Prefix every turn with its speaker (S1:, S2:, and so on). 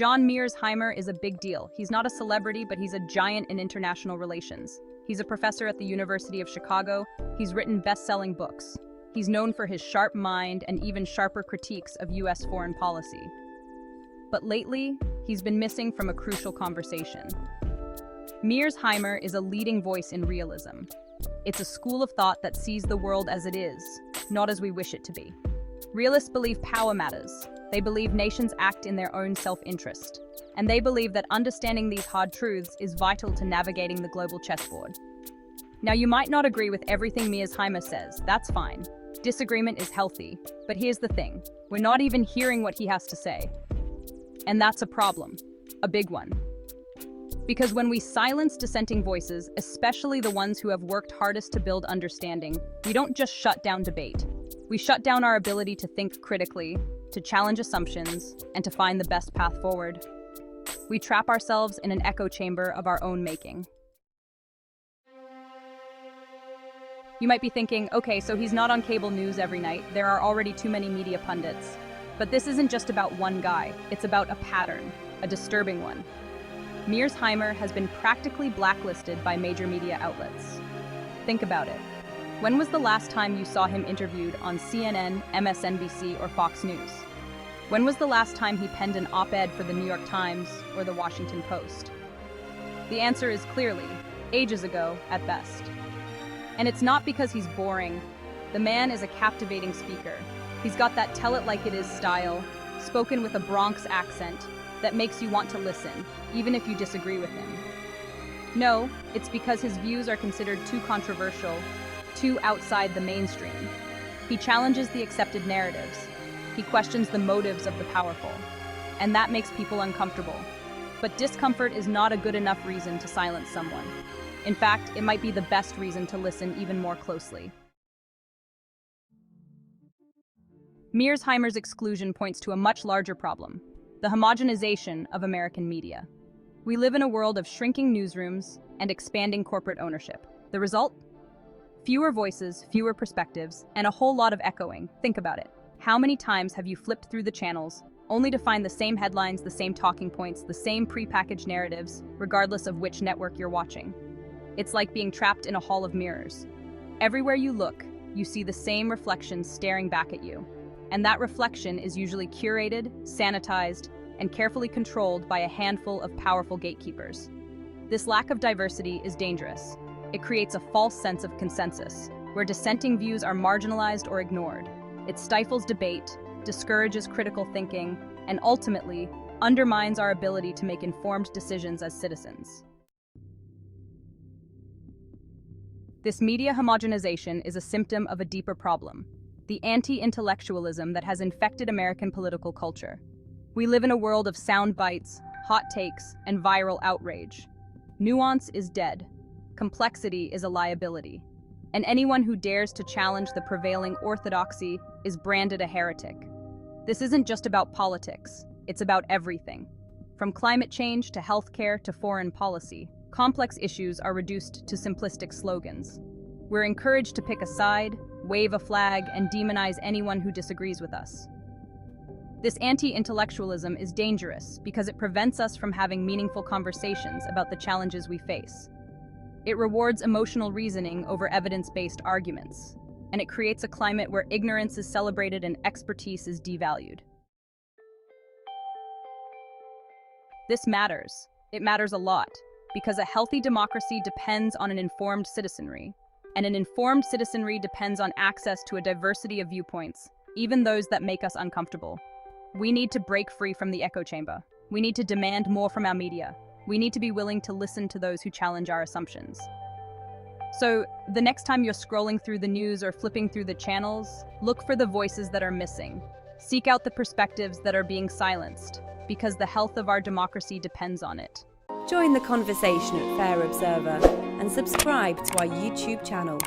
S1: John Mearsheimer is a big deal. He's not a celebrity, but he's a giant in international relations. He's a professor at the University of Chicago. He's written best-selling books. He's known for his sharp mind and even sharper critiques of US foreign policy. But lately, he's been missing from a crucial conversation. Mearsheimer is a leading voice in realism. It's a school of thought that sees the world as it is, not as we wish it to be. Realists believe power matters. They believe nations act in their own self-interest. And they believe that understanding these hard truths is vital to navigating the global chessboard. Now, you might not agree with everything Mearsheimer says. That's fine. Disagreement is healthy. But here's the thing. We're not even hearing what he has to say. And that's a problem. A big one. Because when we silence dissenting voices, especially the ones who have worked hardest to build understanding, we don't just shut down debate. We shut down our ability to think critically, to challenge assumptions, and to find the best path forward. We trap ourselves in an echo chamber of our own making. You might be thinking, okay, so he's not on cable news every night. There are already too many media pundits. But this isn't just about one guy. It's about a pattern, a disturbing one. Mearsheimer has been practically blacklisted by major media outlets. Think about it. When was the last time you saw him interviewed on CNN, MSNBC, or Fox News? When was the last time he penned an op-ed for the New York Times or the Washington Post? The answer is clearly, ages ago at best. And it's not because he's boring. The man is a captivating speaker. He's got that tell-it-like-it-is style, spoken with a Bronx accent, that makes you want to listen, even if you disagree with him. No, it's because his views are considered too controversial, too outside the mainstream. He challenges the accepted narratives. He questions the motives of the powerful. And that makes people uncomfortable. But discomfort is not a good enough reason to silence someone. In fact, it might be the best reason to listen even more closely. Mearsheimer's exclusion points to a much larger problem: the homogenization of American media. We live in a world of shrinking newsrooms and expanding corporate ownership. The result? Fewer voices, fewer perspectives, and a whole lot of echoing. Think about it. How many times have you flipped through the channels, only to find the same headlines, the same talking points, the same prepackaged narratives, regardless of which network you're watching? It's like being trapped in a hall of mirrors. Everywhere you look, you see the same reflections staring back at you. And that reflection is usually curated, sanitized, and carefully controlled by a handful of powerful gatekeepers. This lack of diversity is dangerous. It creates a false sense of consensus, where dissenting views are marginalized or ignored. It stifles debate, discourages critical thinking, and ultimately undermines our ability to make informed decisions as citizens. This media homogenization is a symptom of a deeper problem: the anti-intellectualism that has infected American political culture. We live in a world of sound bites, hot takes, and viral outrage. Nuance is dead. Complexity is a liability. And anyone who dares to challenge the prevailing orthodoxy is branded a heretic. This isn't just about politics. It's about everything. From climate change to healthcare to foreign policy, complex issues are reduced to simplistic slogans. We're encouraged to pick a side, wave a flag, and demonize anyone who disagrees with us. This anti-intellectualism is dangerous because it prevents us from having meaningful conversations about the challenges we face. It rewards emotional reasoning over evidence-based arguments, and it creates a climate where ignorance is celebrated and expertise is devalued. This matters. It matters a lot, because a healthy democracy depends on an informed citizenry. And an informed citizenry depends on access to a diversity of viewpoints, even those that make us uncomfortable. We need to break free from the echo chamber. We need to demand more from our media. We need to be willing to listen to those who challenge our assumptions. So, the next time you're scrolling through the news or flipping through the channels, look for the voices that are missing. Seek out the perspectives that are being silenced, because the health of our democracy depends on it.
S2: Join the conversation at Fair Observer and subscribe to our YouTube channel.